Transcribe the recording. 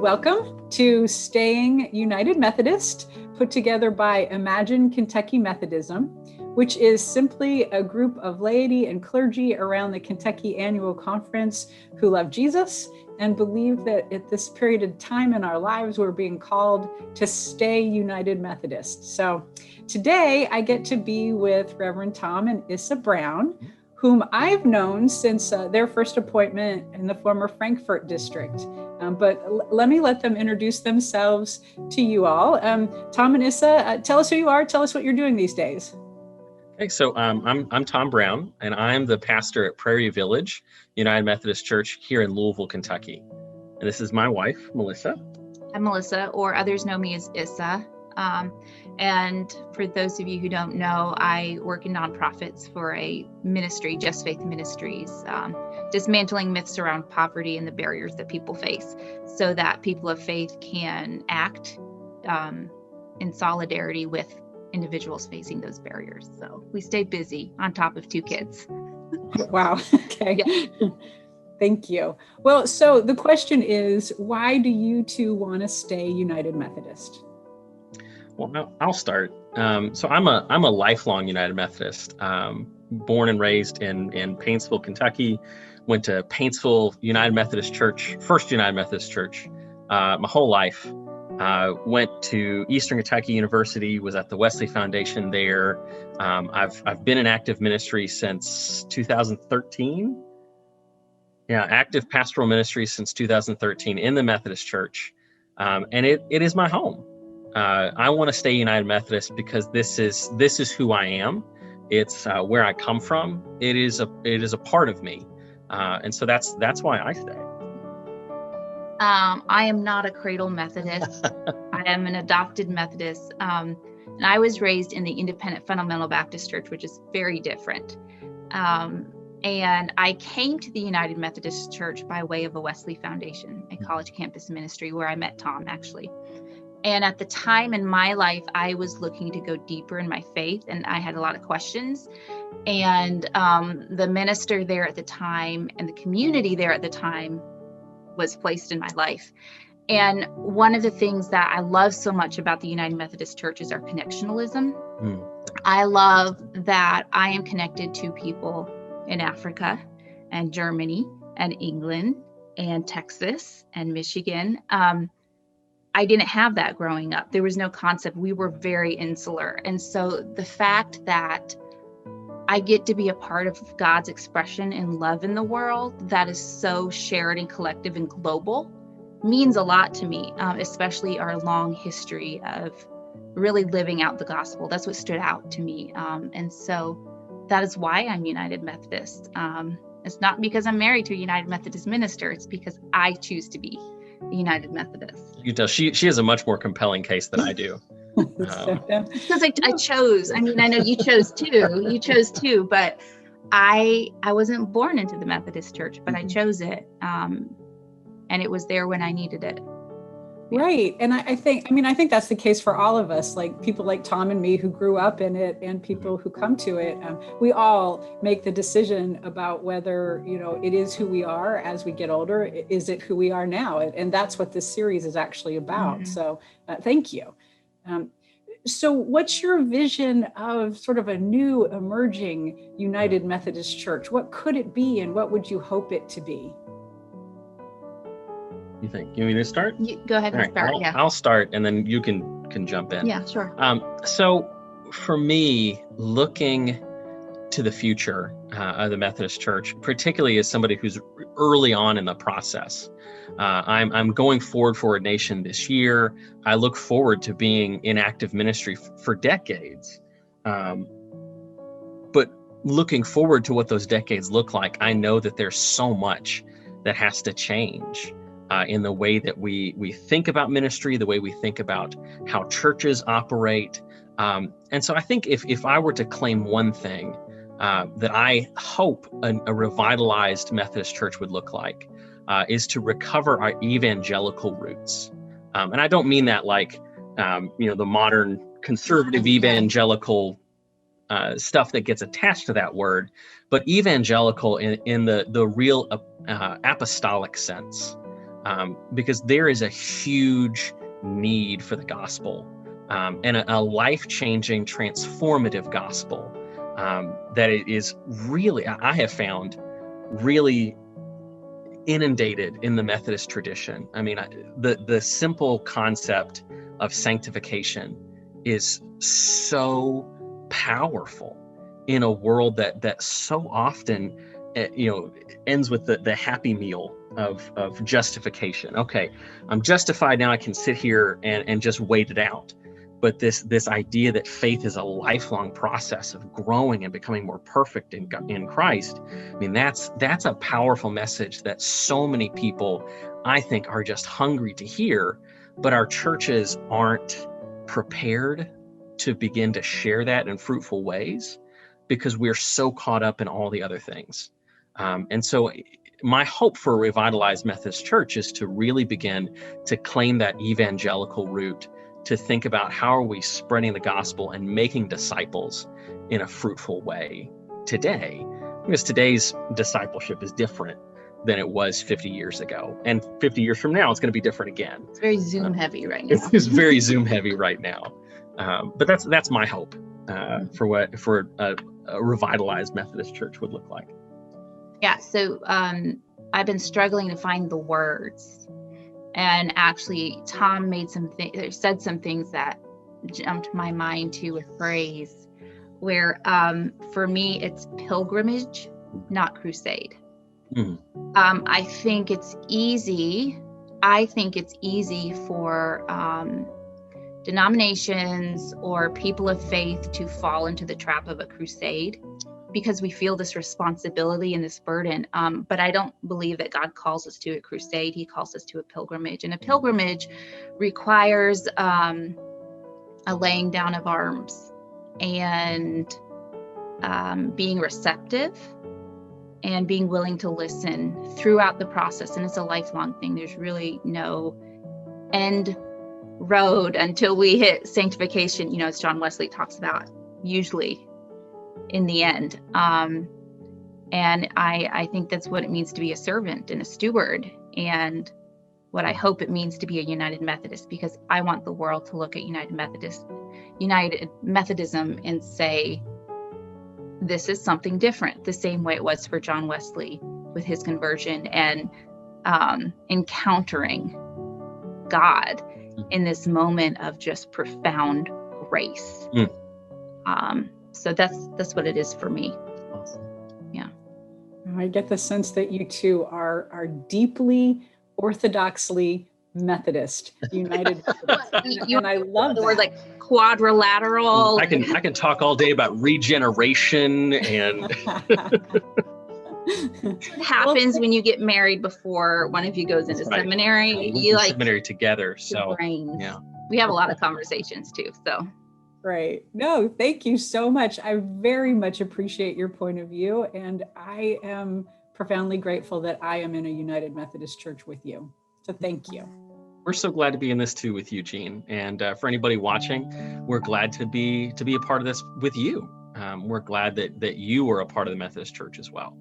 welcome to Staying United Methodist, put together by Imagine Kentucky Methodism, which is simply a group of laity and clergy around the Kentucky Annual Conference who love Jesus and believe that at this period of time in our lives, we're being called to stay United Methodist. So today I get to be with Reverend Thom and Melissa Brown, whom I've known since their first appointment in the former Frankfort district. But let me let them introduce themselves to you all. Thom and Melissa, tell us who you are. Tell us what you're doing these days. Okay, so I'm Thom Brown, and I'm the pastor at Prairie Village United Methodist Church here in Louisville, Kentucky. And this is my wife, Melissa. I'm Melissa, or others know me as Issa. And for those of you who don't know, I work in nonprofits for a ministry, JustFaith Ministries, dismantling myths around poverty and the barriers that people face so that people of faith can act in solidarity with individuals facing those barriers. So we stay busy on top of 2 kids. Wow. Okay. Yeah. Thank you. Well, so the question is, why do you two want to stay United Methodist? Well, I'll start. So I'm a lifelong United Methodist, born and raised in Paintsville, Kentucky. Went to Paintsville United Methodist Church, First United Methodist Church, my whole life. Went to Eastern Kentucky University, was at the Wesley Foundation there. I've been in active ministry since 2013. Yeah, active pastoral ministry since 2013 in the Methodist Church, and it is my home. I want to stay United Methodist because this is who I am. It's where I come from. It is a part of me, and so that's why I stay. I am not a cradle Methodist. I am an adopted Methodist, and I was raised in the Independent Fundamental Baptist Church, which is very different. And I came to the United Methodist Church by way of a Wesley Foundation, a college campus ministry where I met Thom, actually. And at the time in my life, I was looking to go deeper in my faith, and I had a lot of questions. And the minister there at the time and the community there at the time was placed in my life. And one of the things that I love so much about the United Methodist Church is our connectionalism. I love that I am connected to people in Africa and Germany and England and Texas and Michigan. I didn't have that growing up. There was no concept. We were very insular. And so the fact that I get to be a part of God's expression and love in the world that is so shared and collective and global means a lot to me, especially our long history of really living out the gospel. That's what stood out to me. And so that is why I'm United Methodist. It's not because I'm married to a United Methodist minister. It's because I choose to be a United Methodist. You can tell she has a much more compelling case than I do. Because I chose. I mean, I know you chose too, but I wasn't born into the Methodist Church, but I chose it. And it was there when I needed it. Right. And I think that's the case for all of us, like people like Thom and me who grew up in it and people who come to it. We all make the decision about whether, it is who we are as we get older. Is it who we are now? And that's what this series is actually about. Mm-hmm. So thank you. So what's your vision of sort of a new emerging United Methodist Church? What could it be and what would you hope it to be? You think? You want me to start? Go ahead and start. I'll start and then you can jump in. Yeah, sure. So for me, looking to the future of the Methodist Church, particularly as somebody who's early on in the process, I'm going forward for ordination this year. I look forward to being in active ministry for decades. But looking forward to what those decades look like, I know that there's so much that has to change in the way that we think about ministry, the way we think about how churches operate. And so I think if I were to claim one thing that I hope a revitalized Methodist church would look like, is to recover our evangelical roots. And I don't mean that like, the modern conservative evangelical stuff that gets attached to that word, but evangelical in the real apostolic sense. because there is a huge need for the gospel, and a life-changing, transformative gospel that it is really, I have found, really inundated in the Methodist tradition. I mean, the simple concept of sanctification is so powerful in a world that so often, ends with the happy meal of justification. Okay, I'm justified now. I can sit here and just wait it out. But this idea that faith is a lifelong process of growing and becoming more perfect in Christ, I mean, that's a powerful message that so many people, I think, are just hungry to hear, but our churches aren't prepared to begin to share that in fruitful ways because we're so caught up in all the other things. And so my hope for a revitalized Methodist Church is to really begin to claim that evangelical root, to think about how are we spreading the gospel and making disciples in a fruitful way today, because today's discipleship is different than it was 50 years ago. And 50 years from now, it's going to be different again. It's very Zoom heavy right now. It's very Zoom heavy right now. But that's my hope for a revitalized Methodist Church would look like. Yeah, so I've been struggling to find the words. And actually, Thom said some things that jumped my mind to a phrase where, for me, it's pilgrimage, not crusade. Mm-hmm. I think it's easy for denominations or people of faith to fall into the trap of a crusade because we feel this responsibility and this burden. But I don't believe that God calls us to a crusade. He calls us to a pilgrimage. And a pilgrimage requires a laying down of arms and being receptive and being willing to listen throughout the process. And it's a lifelong thing. There's really no end road until we hit sanctification, as John Wesley talks about, usually in the end. And I think that's what it means to be a servant and a steward, and what I hope it means to be a United Methodist, because I want the world to look at United Methodism and say, this is something different, the same way it was for John Wesley with his conversion and encountering God in this moment of just profound grace. So that's what it is for me. Awesome. Yeah. I get the sense that you two are deeply orthodoxly Methodist, United Methodist. And I love that. Or like quadrilateral. I can talk all day about regeneration and What happens when you get married before one of you goes into seminary? You like seminary together. So yeah, we have a lot of conversations too. So right. No, thank you so much. I very much appreciate your point of view, and I am profoundly grateful that I am in a United Methodist Church with you. So thank you. We're so glad to be in this too with you, Jean. And for anybody watching, we're glad to be a part of this with you. We're glad that you are a part of the Methodist Church as well.